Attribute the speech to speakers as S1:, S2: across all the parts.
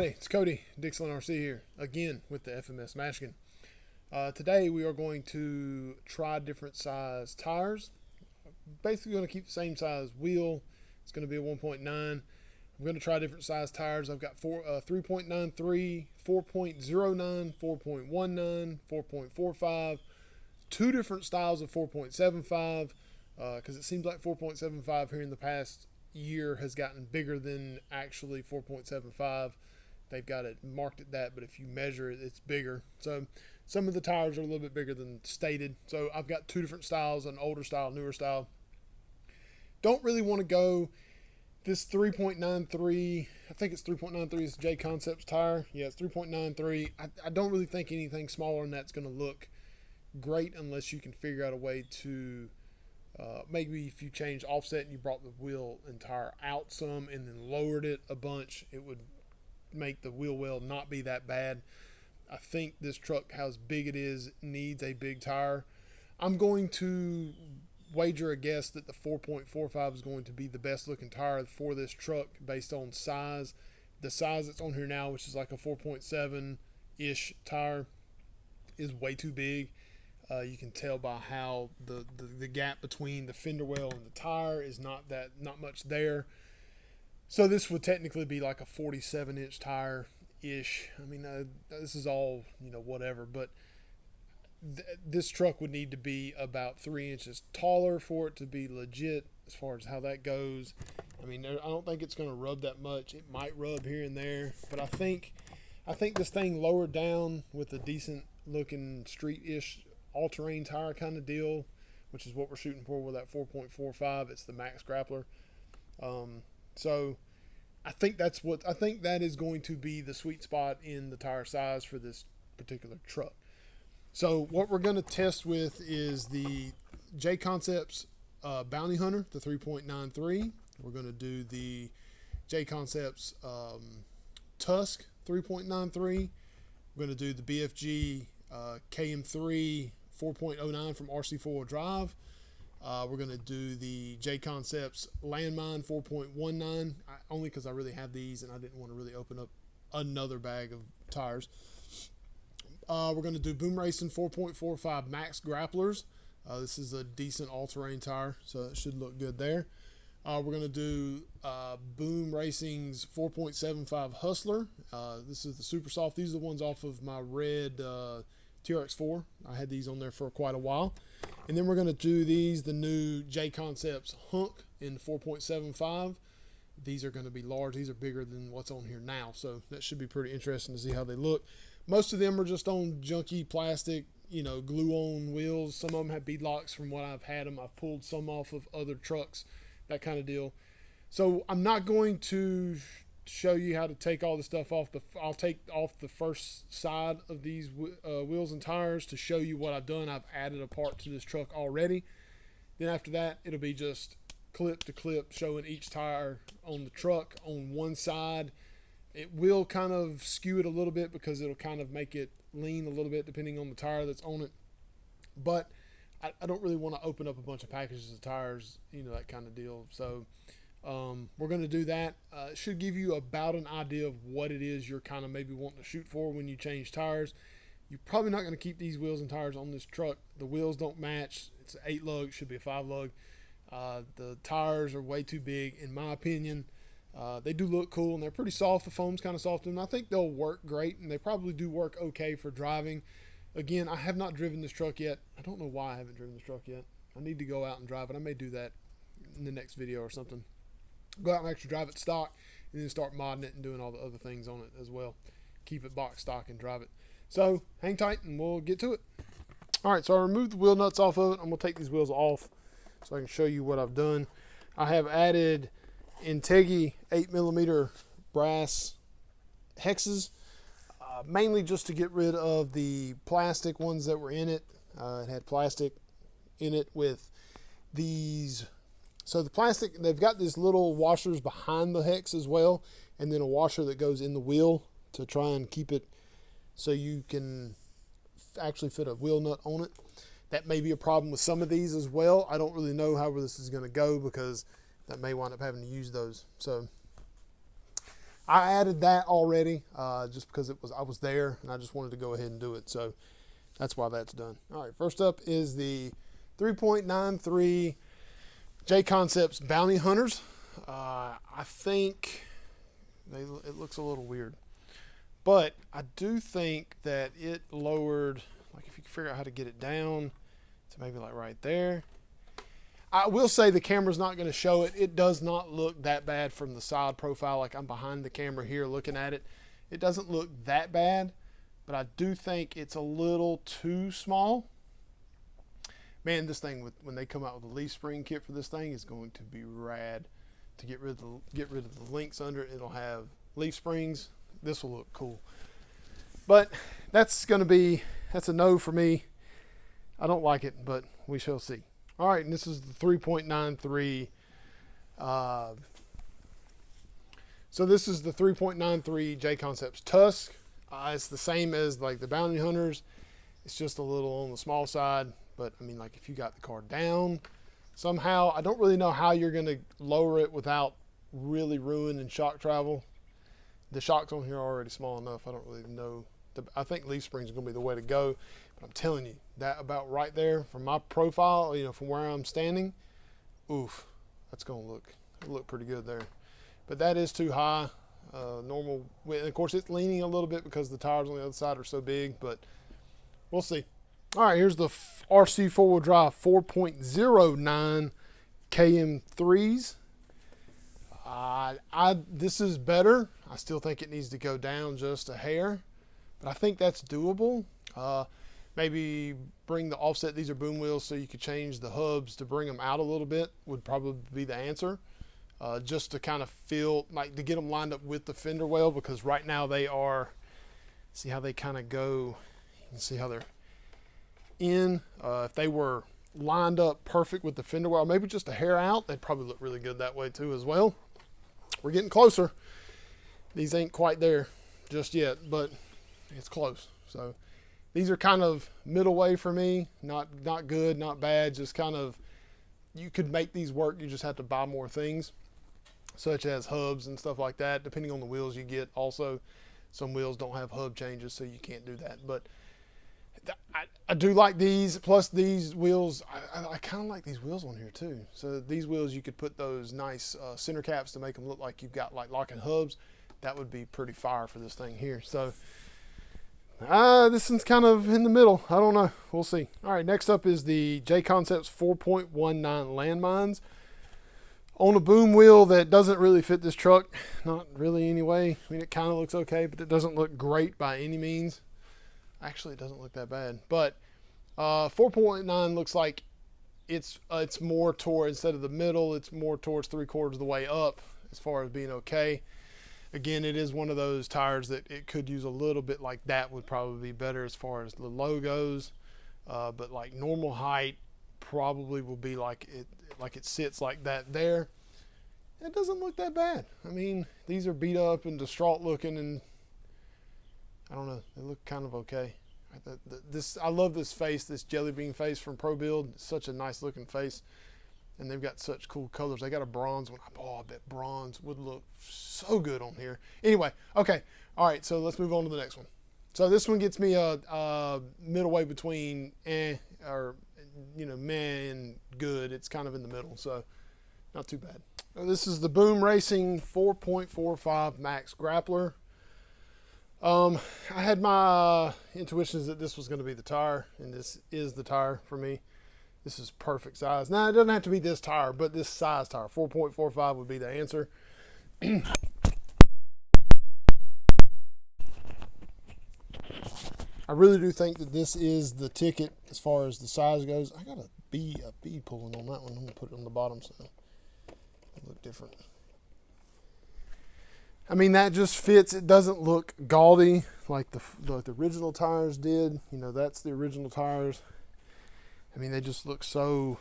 S1: everybody, it's Cody, Dixon RC here, again with the FMS MASHIGAN. Today we are going to try different size tires. Basically going to keep the same size wheel. It's going to be a 1.9. I'm going to try different size tires. I've got 3.93, 4.09, 4.19, 4.45, two different styles of 4.75, because it seems like 4.75 here in the past year has gotten bigger than actually 4.75. They've got it marked at that, but if you measure it, it's bigger. So some of the tires are a little bit bigger than stated. So I've got two different styles, an older style, newer style. Don't really want to go this 3.93. I think it's 3.93 is J Concepts tire. Yeah, it's 3.93. I don't really think anything smaller than that's going to look great unless you can figure out a way to maybe if you change offset and you brought the wheel and tire out some and then lowered it a bunch, it would make the wheel well not be that bad. I think this truck, how big it is, needs a big tire. I'm going to wager a guess that the 4.45 is going to be the best looking tire for this truck based on size. The size that's on here now, which is like a 4.7-ish tire, is way too big. You can tell by how the gap between the fender well and the tire is not much there. So this would technically be like a 47-inch tire ish. I mean, this is all, whatever, but this truck would need to be about 3 inches taller for it to be legit as far as how that goes. I mean, I don't think it's going to rub that much. It might rub here and there, but I think this thing lowered down with a decent looking street-ish all-terrain tire kind of deal, which is what we're shooting for with that 4.45. It's the max grappler. So I think that is going to be the sweet spot in the tire size for this particular truck. So what we're going to test with is the J Concepts Bounty Hunter, the 3.93. We're going to do the J Concepts Tusk 3.93. We're going to do the BFG KM3 4.09 from RC 4-wheel drive. We're going to do the J Concepts Landmine 4.19, only because I really have these and I didn't want to really open up another bag of tires. We're going to do Boom Racing 4.45 Max Grapplers. This is a decent all-terrain tire, so it should look good there. We're going to do Boom Racing's 4.75 Hustler. This is the super soft. These are the ones off of my red TRX4. I had these on there for quite a while. And then we're going to do the new J Concepts Hunk in 4.75. These are going to be large. These are bigger than what's on here now, so that should be pretty interesting to see how they look. Most of them are just on junky plastic, glue-on wheels. Some of them have bead locks from what I've had them. I've pulled some off of other trucks, that kind of deal. So I'm not going to show you how to take all the stuff off. I'll take off the first side of these wheels and tires to show you what I've done. I've added a part to this truck already. Then after that, it'll be just clip to clip showing each tire on the truck on one side. It will kind of skew it a little bit because it'll kind of make it lean a little bit depending on the tire that's on it. But I don't really want to open up a bunch of packages of tires, that kind of deal. So we're going to do that. It should give you about an idea of what it is you're kind of maybe wanting to shoot for when you change tires. You're probably not going to keep these wheels and tires on this truck. The wheels don't match. It's an 8-lug, should be a 5-lug. The tires are way too big, in my opinion. They do look cool, and they're pretty soft. The foam's kind of soft, and I think they'll work great, and they probably do work okay for driving. Again, I have not driven this truck yet. I don't know why I haven't driven this truck yet. I need to go out and drive it. I may do that in the next video or something. Go out and actually drive it stock, and then start modding it and doing all the other things on it as well. Keep it box stock and drive it. So hang tight, and we'll get to it. All right, so I removed the wheel nuts off of it. I'm going to take these wheels off so I can show you what I've done. I have added Integi 8mm brass hexes, mainly just to get rid of the plastic ones that were in it. It had plastic in it with these. So the plastic, they've got these little washers behind the hex as well, and then a washer that goes in the wheel to try and keep it so you can actually fit a wheel nut on it. That may be a problem with some of these as well. I don't really know how this is going to go because that may wind up having to use those. So I added that already just because I was there and I just wanted to go ahead and do it. So that's why that's done. All right, first up is the 3.93 J Concepts Bounty Hunters. I think it looks a little weird, but I do think that it lowered, like if you can figure out how to get it down to maybe like right there. I will say the camera's not going to show it. It does not look that bad from the side profile. Like I'm behind the camera here looking at it. It doesn't look that bad, but I do think it's a little too small. Man, this thing, when they come out with a leaf spring kit for this thing, is going to be rad. To get rid of the links under it, it'll have leaf springs. This will look cool. But that's a no for me. I don't like it, but we shall see. All right, and this is the 3.93. So this is the 3.93 J Concepts Tusk. It's the same as like the Bounty Hunters. It's just a little on the small side. But I mean, like if you got the car down somehow, I don't really know how you're going to lower it without really ruining shock travel. The shocks on here are already small enough. I don't really know. I think leaf springs are going to be the way to go. But I'm telling you, that about right there from my profile, from where I'm standing, oof, that's going to look pretty good there. But that is too high. Normal, and of course it's leaning a little bit because the tires on the other side are so big, but we'll see. All right, here's the RC four-wheel drive 4.09 KM3s. This is better. I still think it needs to go down just a hair, but I think that's doable. Maybe bring the offset. These are boom wheels, so you could change the hubs to bring them out a little bit would probably be the answer. Just to kind of feel like to get them lined up with the fender well, because right now they are, see how they kind of go. You can see how they're in. If they were lined up perfect with the fender well, maybe just a hair out, they'd probably look really good that way too as well. We're getting closer. These ain't quite there just yet, but it's close. So these are kind of middle way for me. Not good, not bad. Just kind of, you could make these work. You just have to buy more things, such as hubs and stuff like that, depending on the wheels you get. Also, some wheels don't have hub changes, so you can't do that. But I do like these. Plus these wheels, I kind of like these wheels on here too. So these wheels, you could put those nice center caps to make them look like you've got like locking hubs. That would be pretty fire for this thing here. So this one's kind of in the middle. I don't know. We'll see. All right, next up is the J Concepts 4.19 landmines on a boom wheel that doesn't really fit this truck. Not really anyway. I mean, it kind of looks okay, but it doesn't look great by any means. Actually, it doesn't look that bad. But 4.9 looks like it's more toward, instead of the middle, it's more towards 3/4 of the way up as far as being okay. Again, it is one of those tires that it could use a little bit, like that would probably be better as far as the low goes. But like normal height probably will be like it sits like that there. It doesn't look that bad. I mean, these are beat up and distraught looking, and I don't know, they look kind of okay. I love this face, this jelly bean face from Pro Build. It's such a nice looking face. And they've got such cool colors. They got a bronze one. Oh, I bet bronze would look so good on here. Anyway, okay. All right, so let's move on to the next one. So this one gets me a middle way between meh and good. It's kind of in the middle, so not too bad. This is the Boom Racing 4.45 Max Grappler. I had my intuitions that this was going to be the tire, and this is the tire for me. This is perfect size. Now, it doesn't have to be this tire, but this size tire. 4.45 would be the answer. I really do think that this is the ticket as far as the size goes. I got a B pulling on that one. I'm going to put it on the bottom so it look different. I mean, that just fits. It doesn't look gaudy like the original tires did. That's the original tires. I mean, they just look so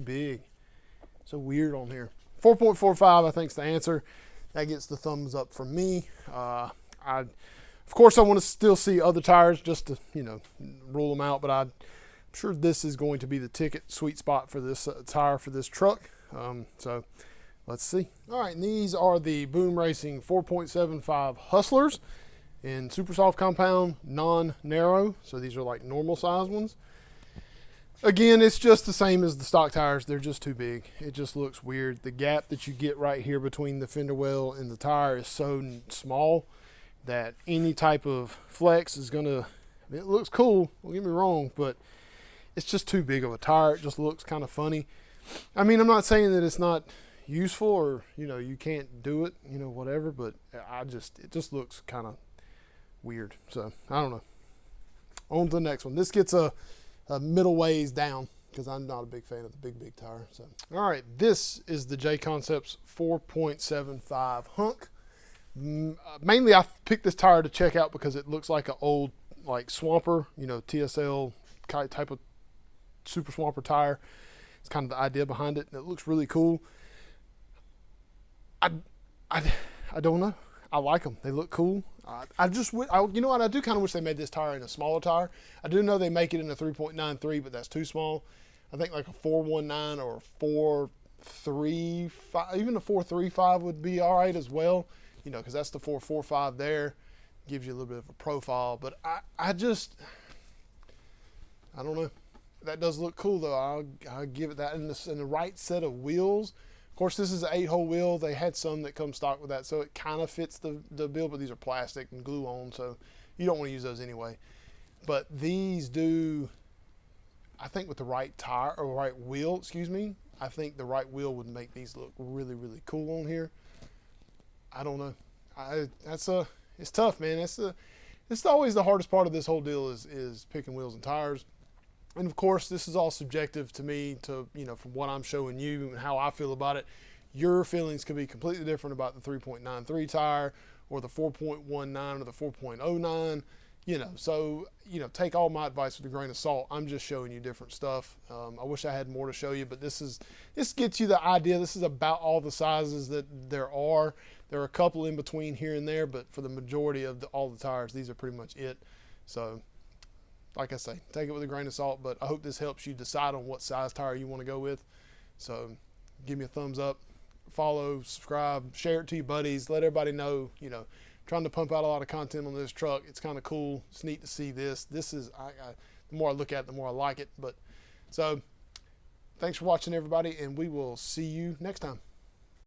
S1: big, so weird on here. 4.45, I think, is the answer. That gets the thumbs up from me. Of course, I want to still see other tires just to, rule them out. But I'm sure this is going to be the ticket sweet spot for this tire for this truck. So let's see. All right, and these are the Boom Racing 4.75 Hustlers in super soft compound, non-narrow. So these are like normal size ones. Again, it's just the same as the stock tires. They're just too big. It just looks weird. The gap that you get right here between the fender well and the tire is so small that any type of flex is gonna, it looks cool, don't get me wrong, but it's just too big of a tire. It just looks kind of funny. I mean, I'm not saying that it's not useful or, you can't do it, whatever, but it just looks kind of weird. So I don't know. On to the next one. This gets a middle ways down because I'm not a big fan of the big tire. So all right, this is the J Concepts 4.75 hunk. Mainly I picked this tire to check out because it looks like an old swamper, TSL type of super swamper tire. It's kind of the idea behind it, and it looks really cool. I don't know. I like them. They look cool. You know what? I do kind of wish they made this tire in a smaller tire. I do know they make it in a 3.93, but that's too small. I think like a 419 or a 435, even a 435 would be all right as well. Because that's the 445 there. Gives you a little bit of a profile. But I don't know. That does look cool though. I'll give it that in the right set of wheels. Of course, this is an 8-hole wheel. They had some that come stock with that, so it kind of fits the bill, but these are plastic and glue on, so you don't want to use those anyway. But these do, I think with the right tire, or right wheel, I think the right wheel would make these look really, really cool on here. I don't know. It's tough, man. It's always the hardest part of this whole deal is picking wheels and tires. And of course, this is all subjective to me, from what I'm showing you and how I feel about it. Your feelings could be completely different about the 3.93 tire or the 4.19 or the 4.09. So take all my advice with a grain of salt. I'm just showing you different stuff. I wish I had more to show you, but this gets you the idea. This is about all the sizes that there are. There are a couple in between here and there, but for the majority of all the tires, these are pretty much it. So, like I say, take it with a grain of salt, but I hope this helps you decide on what size tire you want to go with. So give me a thumbs up, follow, subscribe, share it to your buddies, let everybody know, trying to pump out a lot of content on this truck. It's kind of cool. It's neat to see this. This is, the more I look at it, the more I like it. But so thanks for watching, everybody, and we will see you next time.